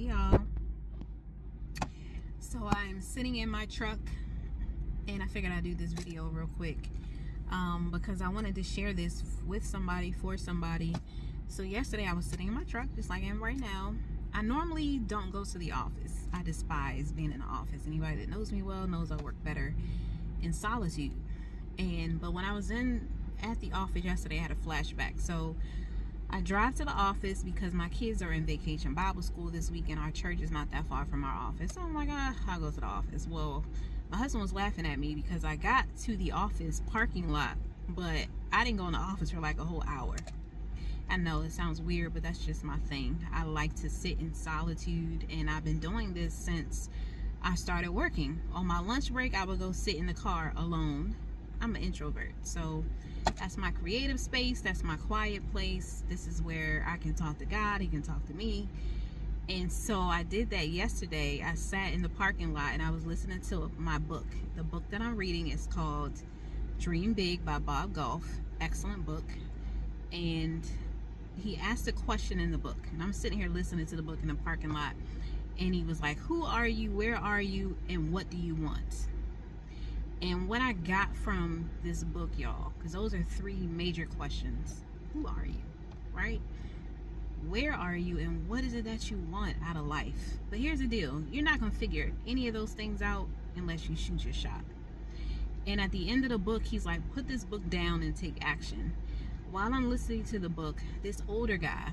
Hey y'all. So I'm sitting in my truck and I figured I'd do this video real quick because I wanted to share this with somebody, for somebody. So yesterday I was sitting in my truck just like I am right now. I normally don't go to the office. I despise being in the office. Anybody that knows me well knows I work better in solitude. But when I was at the office yesterday, I had a flashback. So I drive to the office because my kids are in vacation Bible school this week and our church is not that far from our office. So I'm like, I'll go to the office. Well, my husband was laughing at me because I got to the office parking lot, but I didn't go in the office for like a whole hour. I know it sounds weird, but that's just my thing. I like to sit in solitude, and I've been doing this since I started working. On my lunch break, I would go sit in the car alone. I'm an introvert, so that's my creative space. That's my quiet place. This is where I can talk to God. He can talk to me. And so I did that yesterday. I sat in the parking lot and I was listening to my book. The book that I'm reading is called Dream Big by Bob Goff. Excellent book. And he asked a question in the book, and I'm sitting here listening to the book in the parking lot, and he was like, who are you, where are you, and what do you want? And what I got from this book, y'all, because those are three major questions. Who are you, right? Where are you, and what is it that you want out of life? But here's the deal. You're not going to figure any of those things out unless you shoot your shot. And at the end of the book, he's like, put this book down and take action. While I'm listening to the book, this older guy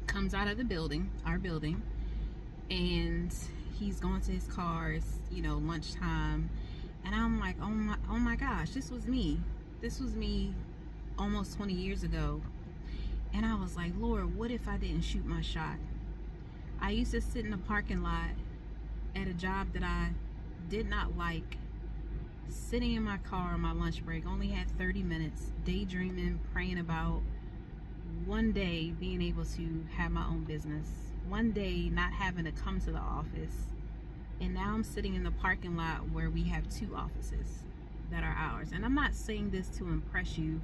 comes out of the building, our building, and he's going to his car. It's, lunchtime. And I'm like, oh my gosh, this was me. This was me almost 20 years ago. And I was like, Lord, what if I didn't shoot my shot? I used to sit in the parking lot at a job that I did not like, sitting in my car on my lunch break, only had 30 minutes, daydreaming, praying about one day being able to have my own business, one day not having to come to the office. And now I'm sitting in the parking lot where we have two offices that are ours. And I'm not saying this to impress you,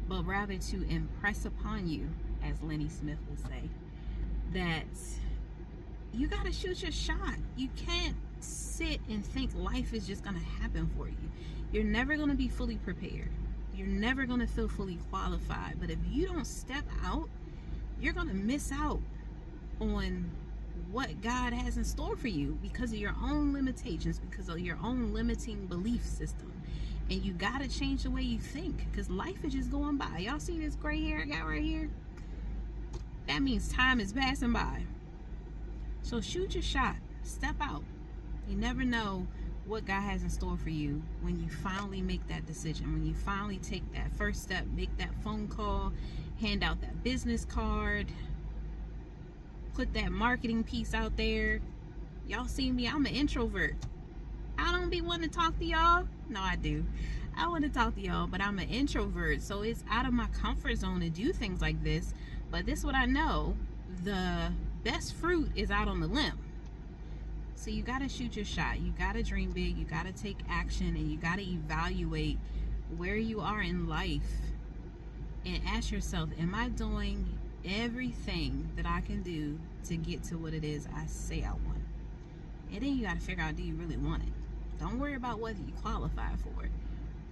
but rather to impress upon you, as Lenny Smith would say, that you got to shoot your shot. You can't sit and think life is just going to happen for you. You're never going to be fully prepared. You're never going to feel fully qualified. But if you don't step out, you're going to miss out on what God has in store for you because of your own limitations, because of your own limiting belief system. And you got to change the way you think, because life is just going by. Y'all see this gray hair I got right here? That means time is passing by. So shoot your shot. Step out. You never know what God has in store for you when you finally make that decision, when you finally take that first step, make that phone call, hand out that business card, put that marketing piece out there. Y'all see me, I'm an introvert. I don't be wanting to talk to y'all. No, I do. I want to talk to y'all, but I'm an introvert. So it's out of my comfort zone to do things like this. But this is what I know. The best fruit is out on the limb. So you got to shoot your shot. You got to dream big. You got to take action, and you got to evaluate where you are in life and ask yourself, am I doing everything that I can do to get to what it is I say I want? And then you got to figure out, do you really want it? Don't worry about whether you qualify for it,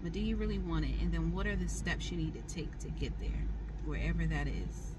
but do you really want it? And then what are the steps you need to take to get there, wherever that is?